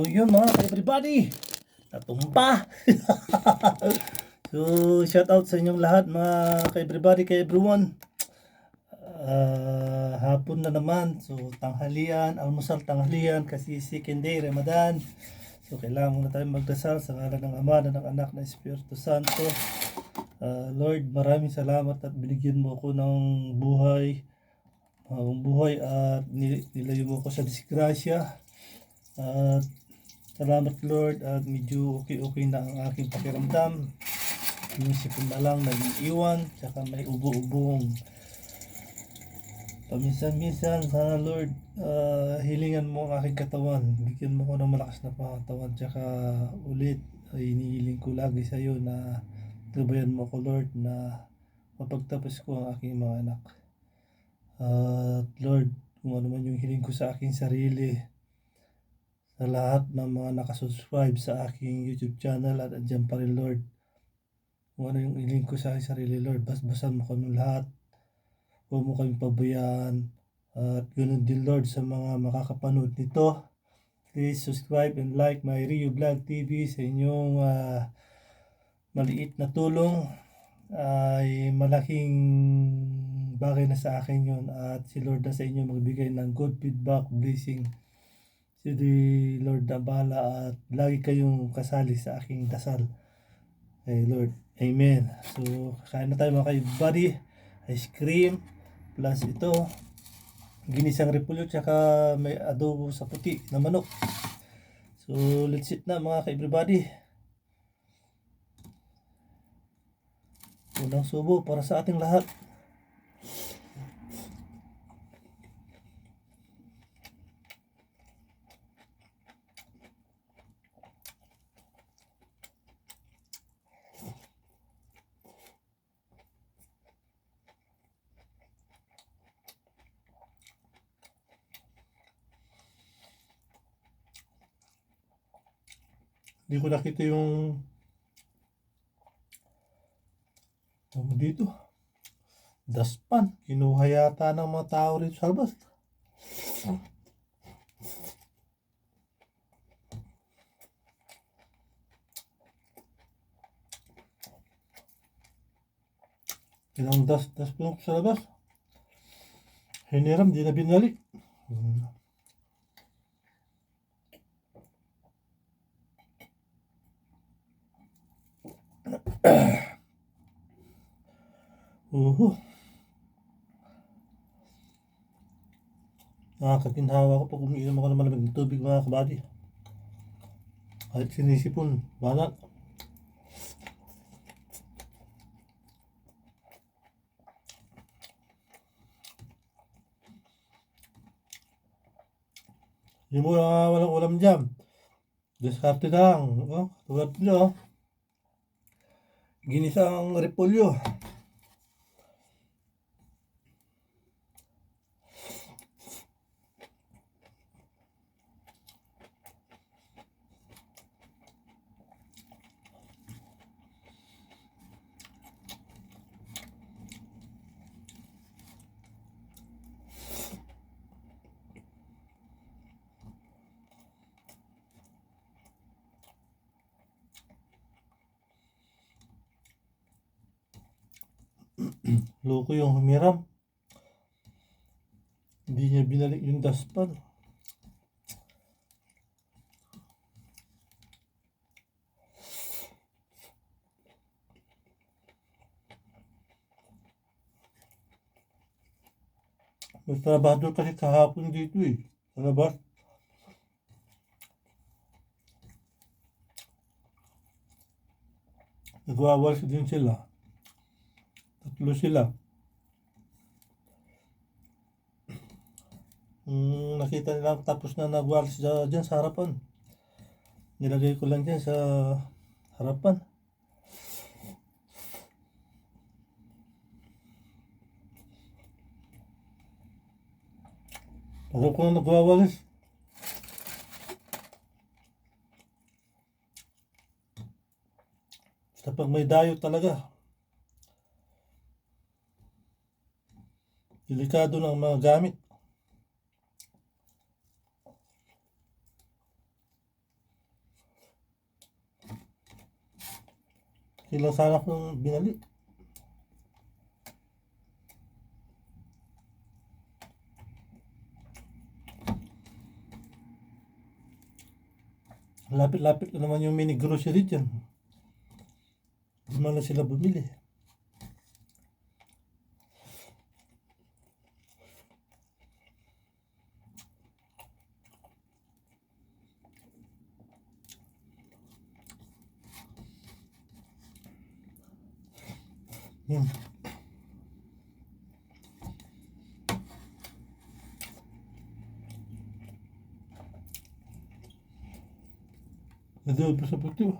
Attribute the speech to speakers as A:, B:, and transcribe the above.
A: So yun mga everybody, natumba. So shout out sa inyong lahat mga ka-everybody, ka-everyone. Hapon na naman, so tanghalian, almusal tanghalian kasi second day Ramadan. So kailangan muna tayo magdasal sa ngalan ng Ama, ng Anak, ng Espiritu Santo. Lord, maraming salamat at binigyan mo ako ng buhay, buhay at nilayo mo ako sa disgrasya. At salamat Lord at medyo okay na ang aking pakiramdam. Yung sipon na lang nag-iiwan, tsaka may ubo-ubong. Paminsan-minsan sana Lord, hilingan mo ang aking katawan. Bigyan mo ko ng malakas na pangatawan. Tsaka ulit ay inihiling ko lagi sa iyo na gabayan mo ako Lord na mapagtapos ko ang aking mga anak. At Lord, kung ano man yung hiling ko sa aking sarili, sa lahat ng mga nakasubscribe sa aking YouTube channel at andyan pa rin Lord. Kung ano yung hiling ko sa aking sarili Lord, basbasan mo kami lahat. Huwag mo kami pabayaan. At ganoon din Lord sa mga makakapanood nito. Please subscribe and like my Rio Vlog TV. Sa inyong maliit na tulong ay malaking bagay na sa akin yun. At si Lord na sa inyo magbigay ng good feedback, blessing. Si Lord na bahala at lagi kayong kasali sa aking dasal. Hey Lord, Amen. So, kain na tayo mga ka-buddy. Ice cream, plus ito, ginisang repolyo, tsaka may adobo sa puti na manok. So, let's eat na mga ka-everybody. Unang subo para sa ating lahat. Hindi ko nakita yung dito. Daspan. Kinuha yata ng mga tao rito sa labas. Ilang daspan ko sa labas. Hiniram, di na binalik. Nakakaginhawa ko pag umiinom ako ng malamig na tubig mga kabady. Kahit sinisipon, banat. Yung mga walang ulam dyan, diskarte na lang. Tulad nyo, ginisang repolyo. Loko yung humiram. Hindi niya binalik yung daspan. May trabador kasi kahapon dito sa labas. Nagwawalis din sila. Tatlo sila. Nakita nila tapos na nagwalis dyan sa harapan. Nilagay ko lang dyan sa harapan. Ako ko na nagwawalis. Basta pag may dayo talaga. Delikado ng mga gamit. Silang sana kong binalik. Lapit-lapit na naman yung mini grocery dyan. Di man na sila bumili. Hmm. Ito, sa puti.